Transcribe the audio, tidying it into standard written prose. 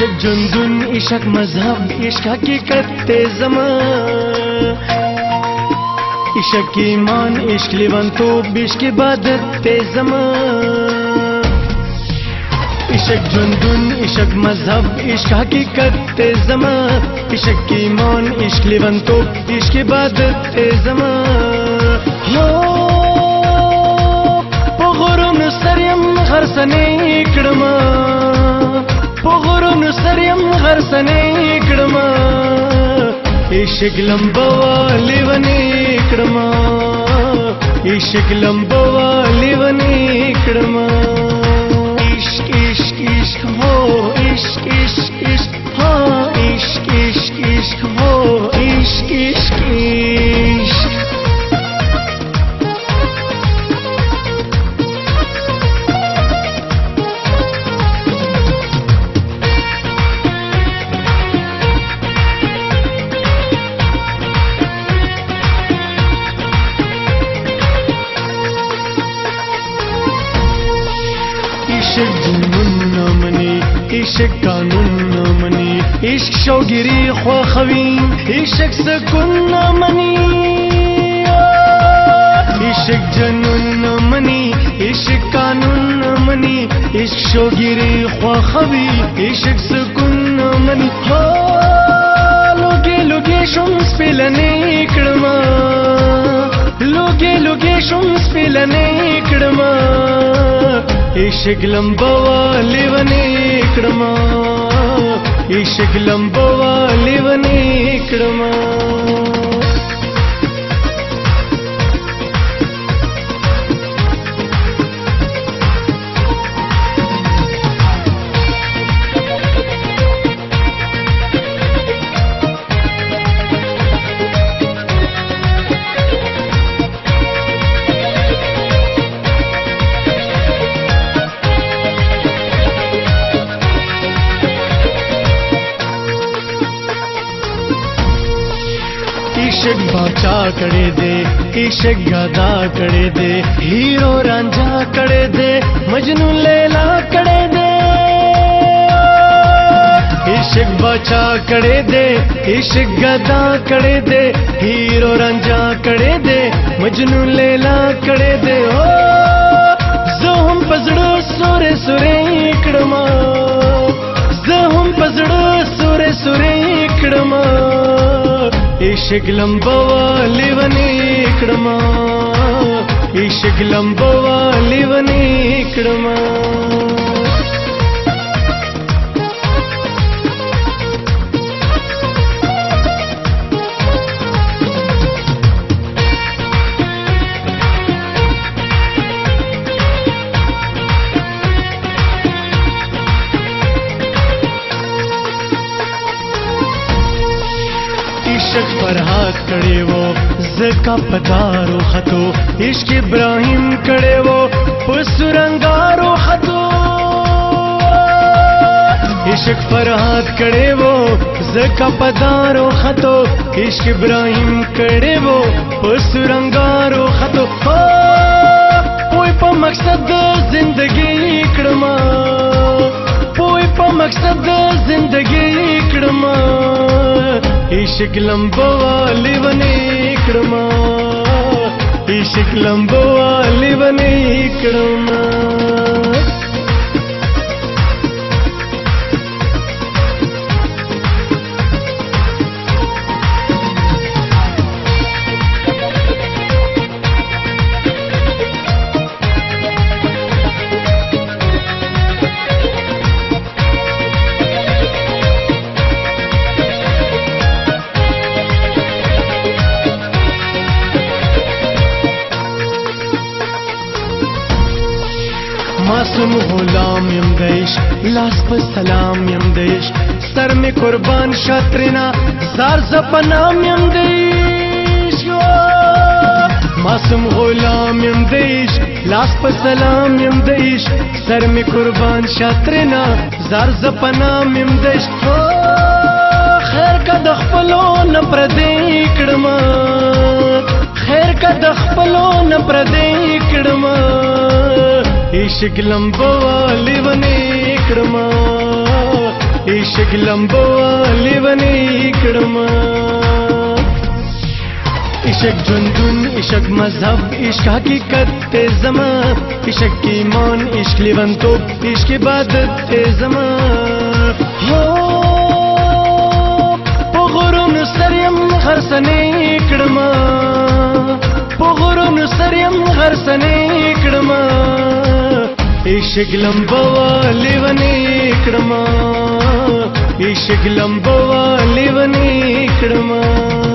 इश्क जुनजुन इश्क मजहब इश्क हकीकत ज़मा इश्क ईमान इश्क लिवंतूब इश्क इबादत ज़मा इश्क जुनजुन इश्क मजहब इश्क हकीकत ज़मा इश्क ईमान इश्क लिवंतूब इश्क इबादत ज़मा हो पगुरुन सरयम हरसने इकड़मा पगुरुन सरयम हरसने इकड़मा इश्क लंबवा लिवने इकड़मा इश्क लंबवा लिवने इकड़मा इश्क इश्क इश्क हो इश्क इश्क इश्क हाँ इश्क इश्क इश्क हो इश्क इश्क इश्क इश्क जुनून न मनी इश्क कानून न मनी इश्क शौगिरी ख्वाखवी इश्क सकून न मनी इश्क जुनून न मनी इश्क कानून न मनी इश्क शौगिरी ख्वाखवी इश्क सकून न मनी हो लोगे लोगे शुम्स पिलने इकड़मा लोगे लोगे शुम्स पिलने इकड़मा इश्क लंबवा लिवने इकड़मा इश्क लंबवा लिवने इकड़मा इश्क बाचा करे दे इश्क गदा करे दे हीरो रांझा करे दे मजनू लैला करे दे इश्क बाचा करे दे इश्क गदा करे दे हीरो रांझा करे दे मजनू लैला करे दे ओ ज़हम पजड़ो सुरे सुरे इकड़मा ज़हम पजड़ो सुरे सुरे इकड़मा इश्क लंबवा लिवने इकड़मा इश्क लंबवा लिवने इकड़मा इश्क फरहाद कड़े वो ज़का पदारो खतो इश्क इब्राहिम कड़े वो पुसरंगारो खतो इश्क फरहाद कड़े वो ज़का पदारो खतो इश्क इब्राहिम कड़े वो पुसरंगारो खतो पोई पा मकसद जिंदगी इकड़मा पोई पा मकसद जिंदगी इकड़मा इश्क लंबवा लिवने इकड़मा इश्क लंबवा लिवने इकड़मा मासूम غلام یم د عشق لاس په سلام یم د عشق سر می قربان شاترینا زار زپنام یم د عشق मासूम غلام یم د عشق لاس په سلام یم د عشق سر می قربان شاترینا زار زپنام یم د عشق خیر کا د خپلو نه پردې کړم خیر کا د خپلو نه پردې کړم عشق لمبو والی ونی کړم عشق لمبو والی ونی کړم عشق جندون عشق مذهب عشق حقیقت تے زما عشق ایمان عشق لیونتوب عشق عبادت تے زما غرون سریم غرسنی کړما په غرون سریم غرسنی کړما عشق لمبو والی ونی کړما عشق لمبو والی ونی کړما